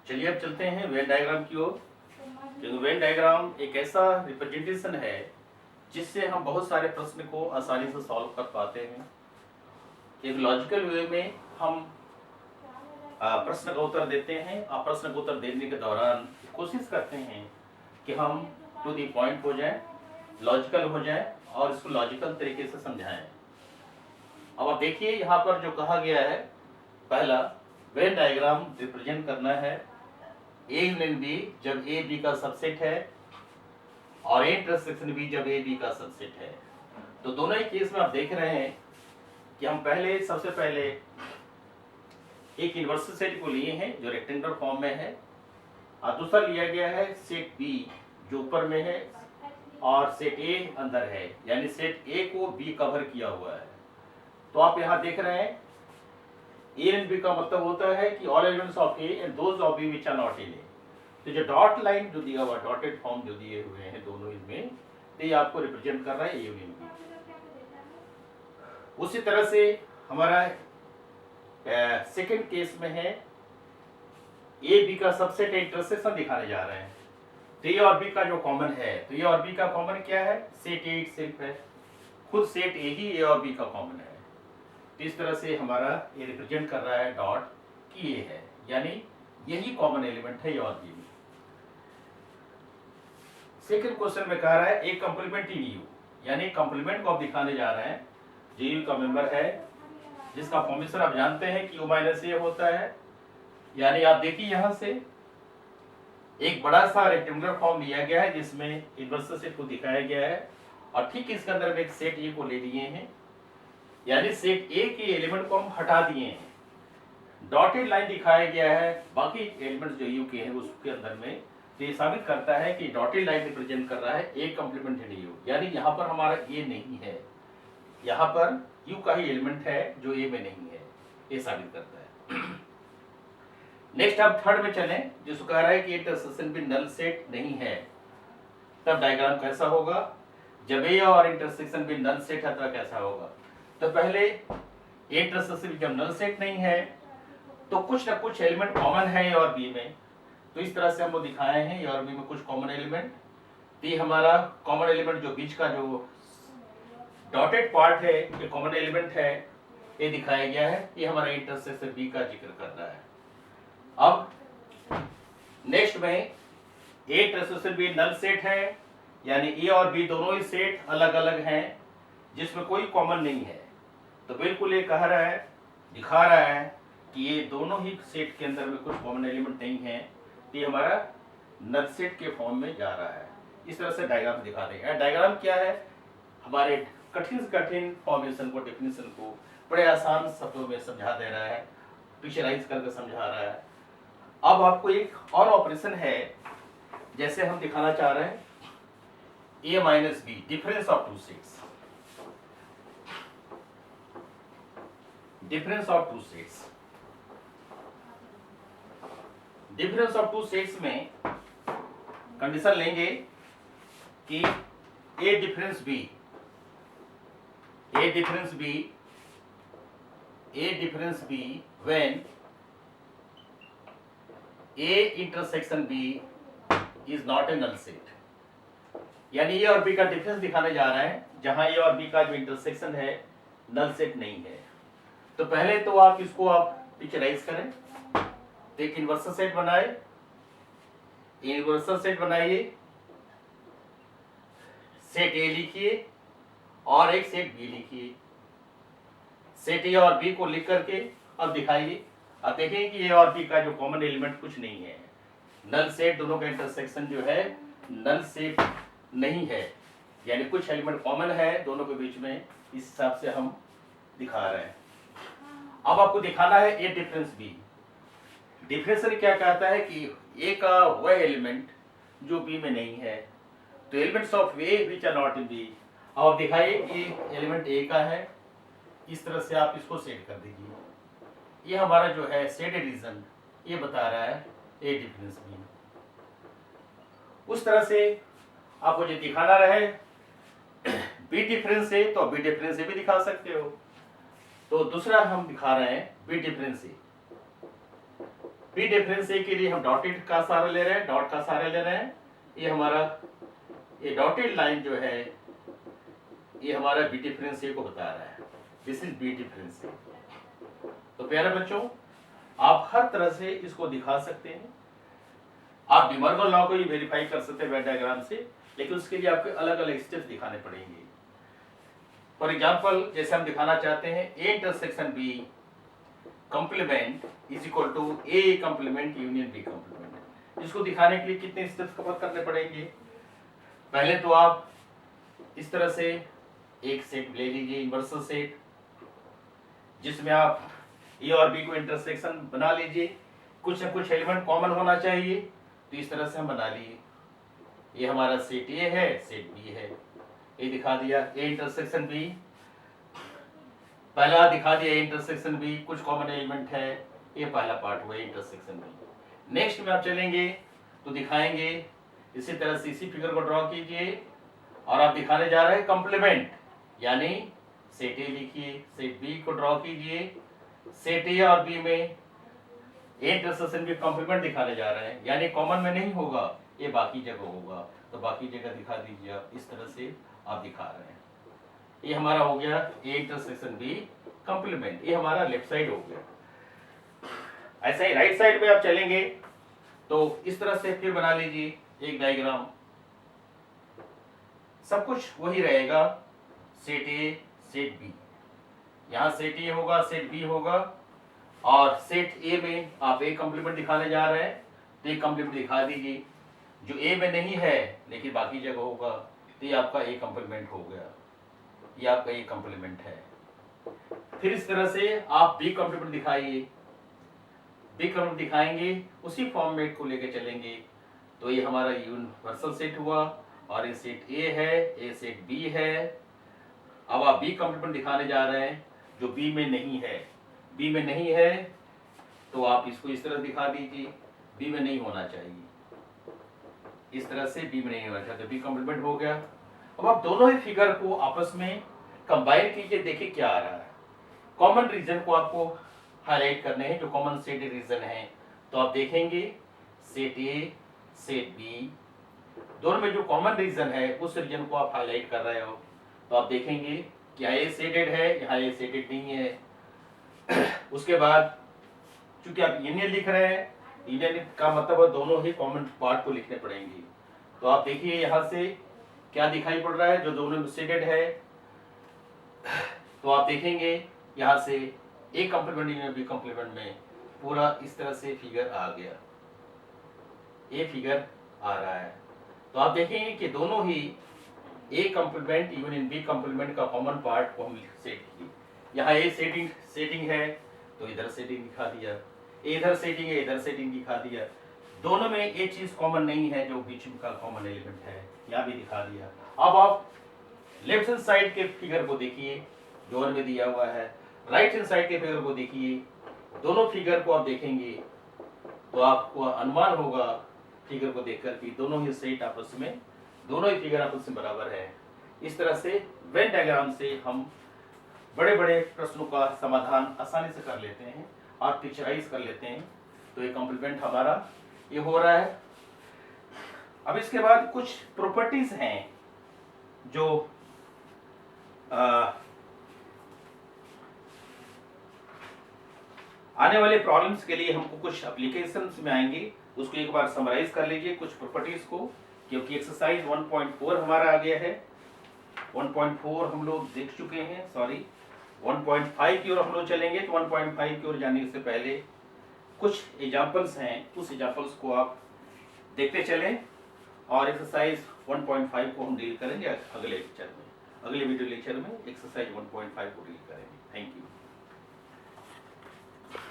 चलिए अब चलते हैं वेन डायग्राम की ओर। क्योंकि वेन डायग्राम एक ऐसा रिप्रेजेंटेशन है जिससे हम बहुत सारे प्रश्न को आसानी से सॉल्व कर पाते हैं। एक लॉजिकल वे में हम प्रश्न का उत्तर देते हैं और प्रश्न का उत्तर देने के दौरान कोशिश करते हैं कि हम टू दी पॉइंट हो जाएं, लॉजिकल हो जाएं और इसको लॉजिकल तरीके से समझाएं। अब आप देखिए यहाँ पर जो कहा गया है, पहला वेन डायग्राम रिप्रेजेंट करना है ए यूनियन बी जब ए बी का सबसेट है और ए इंटरसेक्शन बी जब ए बी का सबसेट है। तो दोनों ही केस में आप देख रहे हैं कि हम सबसे पहले एक इन्वर्स सेट को लिए हैं जो रेक्टेंगुलर फॉर्म में है और दूसरा लिया गया है सेट बी जो ऊपर में है और सेट ए अंदर है, यानी सेट ए को बी कवर किया हुआ है। तो आप यहाँ देख रहे हैं ए एंड बी का मतलब होता है कि all elements of A and those of B which are not in A. तो जो डॉट लाइन जो दिया हुआ डॉटेड फॉर्म जो दिए हुए हैं दोनों इसमें, तो ये आपको रिप्रेजेंट कर रहा है ए यूनियन बी। उसी तरह से हमारा सेकंड केस में है ए बी का सबसेट इंटरसेक्शन दिखाने जा रहे हैं। तो ए और बी का जो कॉमन है, तो ए और बी का कॉमन क्या है? सेट ए इटसेल्फ है, खुद सेट ए ही ए और बी का कॉमन है। तो इस तरह से हमारा ये रिप्रेजेंट कर रहा है डॉट कि ये है, यानी यही कॉमन एलिमेंट है ए और बी में। सेकंड क्वेश्चन में कह रहा है ए कंप्लीमेंट इन यू, यानी कंप्लीमेंट को आप दिखाने जा रहे हैं जो यू का मेंबर है जिसका फॉर्मेशन आप जानते हैं कि u माइनस ए होता है। यानी आप देखिए यहां से एक बड़ा सा रेक्टेंगुलर फॉर्म लिया गया है जिसमें इन्वर्स सेट को दिखाया गया है और ठीक इसके अंदर में एक सेट ए को ले लिए हैं, यानी सेट ए के एलिमेंट को हम हटा दिए हैं। डॉटेड लाइन दिखाया गया है बाकी एलिमेंट्स जो यू के हैं उसके अंदर में। तो ये साबित करता है कि डॉटेड लाइन रिप्रेजेंट कर रहा है ए कंप्लीमेंट इन यू, यानी यहाँ पर हमारा ए नहीं है, यहाँ पर यू का ही एलिमेंट है जो ए में नहीं है, ये साबित करता है। नेक्स्ट आप थर्ड में चलें जिसको कह रहा है कि इंटरसेक्शन भी नल सेट नहीं है। तब डायग्राम कैसा होगा? जब ए और इंटरसेक्शन भी नल सेट है तो कैसा होगा? तो पहले इंटरसेक्शन जब नल सेट नहीं है तो कुछ ना कुछ एलिमेंट कॉमन है ए और बी में। तो इस तरह से हम वो दिखाए हैं ए और बी में कुछ कॉमन एलिमेंट। तो ये हमारा कॉमन एलिमेंट जो बीच का जो डॉटेड पार्ट है ये कॉमन एलिमेंट है, ये दिखाया गया है। ये हमारा इंटरसेक्शन बी का जिक्र कर रहा है। अब नेक्स्ट में A intersection B null set है, यानी ए और बी दोनों ही सेट अलग अलग हैं जिसमें कोई कॉमन नहीं है। तो बिल्कुल ये कह रहा है, दिखा रहा है कि ये दोनों ही सेट के अंदर में कुछ कॉमन एलिमेंट नहीं है। तो ये हमारा नल सेट के फॉर्म में जा रहा है। इस तरह से डायग्राम दिखा देंगे। डायग्राम क्या है? हमारे कठिन से कठिन फॉर्मेशन को, डेफिनेशन को बड़े आसान शब्दों में समझा दे रहा है, पिक्चराइज करके समझा रहा है। अब आपको एक और ऑपरेशन है जैसे हम दिखाना चाह रहे हैं A minus B, difference of two sets. Difference of two sets, difference of two sets में कंडीशन लेंगे कि A difference B, A difference B when A intersection B is not a null set। यानी A और B का difference दिखाने जा रहे हैं जहां A और B का जो इंटरसेक्शन है नल सेट नहीं है। तो पहले तो आप इसको पिक्चराइज करें। तो एक इन्वर्स सेट बनाए, इन्वर्स सेट बनाइए, सेट A लिखिए और एक सेट बी लिखिए। सेट ए और बी को लिख करके अब दिखाइए। अब देखें कि ए और बी का जो कॉमन एलिमेंट कुछ नहीं है, नल सेट दोनों का इंटरसेक्शन जो है नल सेट नहीं है, यानी कुछ एलिमेंट कॉमन है दोनों के बीच में। इस हिसाब से हम दिखा रहे हैं। अब आपको दिखाना है ए डिफरेंस बी। डिफरेंस क्या कहता है कि ए का वह एलिमेंट जो बी में नहीं है। तो elements of A which are not in B. अब दिखाइए कि एलिमेंट ए का है, इस तरह से आप इसको सेट कर दीजिए। ये हमारा जो है सेटेड रीजन ये बता रहा है ए डिफरेंस बी। उस तरह से आपको जो दिखाना रहे बी डिफरेंस ए, तो बी डिफरेंस ए भी दिखा सकते हो। तो दूसरा हम दिखा रहे हैं बी डिफरेंस ए। बी डिफरेंस ए के लिए हम डॉटेड का सहारा ले रहे हैं, डॉट का सहारा ले रहे हैं। ये हमारा ये डॉटेड लाइन जो है ये हमारा बी डिफरेंस ए को बता रहा है। दिस इज बी डिफरेंस ए। तो प्यारे बच्चों, आप हर तरह से इसको दिखा सकते हैं। आप डिमर्गन लॉ को ही वेरीफाई कर सकते हैं वेन डायग्राम से, लेकिन उसके लिए आपको अलग अलग स्टेप्स दिखाने पड़ेंगे। फॉर एग्जाम्पल, जैसे हम दिखाना चाहते हैं A intersection B complement is equal to A complement union B complement. इसको दिखाने के लिए कितने स्टेप्स कवर करने पड़ेंगे? पहले तो आप इस तरह से एक सेट ले लीजिए, इन्वर्सल सेट, जिसमें आप ए और बी को इंटरसेक्शन बना लीजिए। कुछ न कुछ एलिमेंट कॉमन होना चाहिए, तो इस तरह से हम बना लिए। ये हमारा सेट ए है, सेट बी है, ये दिखा दिया। ए इंटरसेक्शन बी, पहला दिखा दिया ए इंटरसेक्शन बी, कुछ कॉमन एलिमेंट है, ये पहला पार्ट हुआ इंटरसेक्शन बी। नेक्स्ट में आप चलेंगे तो दिखाएंगे इसी तरह से इसी फिगर को ड्रॉ कीजिए और आप दिखाने जा रहे हैं कंप्लीमेंट, यानी सेट ए लिखिए, सेट बी को ड्रॉ कीजिए। सेट ए और बी में ए इंटरसेक्शन बी कंप्लीमेंट दिखाने जा रहे हैं, यानी कॉमन में नहीं होगा, ये बाकी जगह होगा, तो बाकी जगह दिखा दीजिए आप। इस तरह से आप दिखा रहे हैं। ये हमारा हो गया ए इंटरसेक्शन बी कंप्लीमेंट, ये हमारा लेफ्ट साइड हो गया। ऐसा ही राइट साइड में आप चलेंगे तो इस तरह से फिर बना लीजिए एक डायग्राम। सब कुछ वही रहेगा, सेट ए सेट बी, यहाँ सेट ए होगा, सेट बी होगा, और सेट ए में आप ए कंप्लीमेंट दिखाने जा रहे हैं, तो एक कंप्लीमेंट दिखा दीजिए। जो ए में नहीं है लेकिन बाकी जगह होगा, तो ये आपका ए कंप्लीमेंट हो गया, ये आपका ए कंप्लीमेंट है। फिर इस तरह से आप बी कंप्लीमेंट दिखाइए, बी कंप्लीमेंट दिखाएंगे, उसी फॉर्मेट को लेके चलेंगे, तो ये हमारा यूनिवर्सल सेट हुआ, और ये सेट ए है, ये सेट बी है। अब आप बी कंप्लीमेंट दिखाने जा रहे हैं जो बी में नहीं है। बी में नहीं है तो आप इसको इस तरह दिखा दीजिए, बी में नहीं होना चाहिए, इस तरह से बी में नहीं होना चाहिए, तो बी कंप्लीमेंट हो गया। अब आप दोनों ही फिगर को आपस में कंबाइन कीजिए, देखिए क्या आ रहा है। कॉमन रीजन को आपको हाईलाइट करने हैं, जो कॉमन सेट रीजन है, तो आप देखेंगे सेट ए सेट बी दोनों में जो कॉमन रीजन है उस रीजन को आप हाईलाइट कर रहे हो, तो आप देखेंगे क्या ये सेटेड है, यहाँ ये सेटेड नहीं है। उसके बाद चूंकि आप यूनियन लिख रहे हैं, यूनियन का मतलब है दोनों ही कॉमन पार्ट को लिखने पड़ेंगे, तो आप देखिए यहाँ से क्या दिखाई पड़ रहा है, जो दोनों में सेटेड है, तो आप देखेंगे यहाँ से ए कंप्लीमेंट यूनियन बी कंप्लीमेंट में पूरा इस तरह से फिगर आ गया, ये फिगर आ रहा है। तो आप देखेंगे कि दोनों ही ए कंप्लीमेंट यूनियन बी कंप्लीमेंट का कॉमन पार्ट को हम सेट किए। यहाँ ए सेटिंग है तो इधर सेटिंग दिखा दिया, इधर सेटिंग है इधर सेटिंग दिखा दिया। दोनों में एक चीज कॉमन नहीं है जो बीच में का कॉमन एलिमेंट है, यहाँ भी दिखा दिया। अब आप लेफ्ट हैंड साइड के फिगर को देखिए जो और में दिया हुआ है, राइट हैंड साइड के फिगर को देखिए। दोनों फिगर को आप देखेंगे तो आपको अनुमान होगा फिगर को देखकर कि दोनों ही सेट आपस में, दोनों ही फिगर आपस में बराबर है। इस तरह से वेन डायग्राम से हम बड़े बड़े प्रश्नों का समाधान आसानी से कर लेते हैं और पिक्चराइज कर लेते हैं। तो ये कॉम्प्लीमेंट हमारा ये हो रहा है। अब इसके बाद कुछ प्रॉपर्टीज हैं जो आने वाले प्रॉब्लम्स के लिए हमको कुछ एप्लीकेशंस में आएंगे, उसको एक बार समराइज कर लीजिए कुछ प्रॉपर्टीज को, क्योंकि एक्सरसाइज 1.4 हमारा आ गया है। 1.4 हम लोग देख चुके हैं, सॉरी 1.5 की ओर हम लोग चलेंगे। तो 1.5 की ओर जाने से पहले कुछ एग्जांपल्स हैं, उस एग्जांपल्स को आप देखते चलें और एक्सरसाइज 1.5 को हम डील करेंगे अगले लेक्चर में, अगले वीडियो लेक्चर में एक्सरसाइज 1.5 को डील करेंगे। Thank you.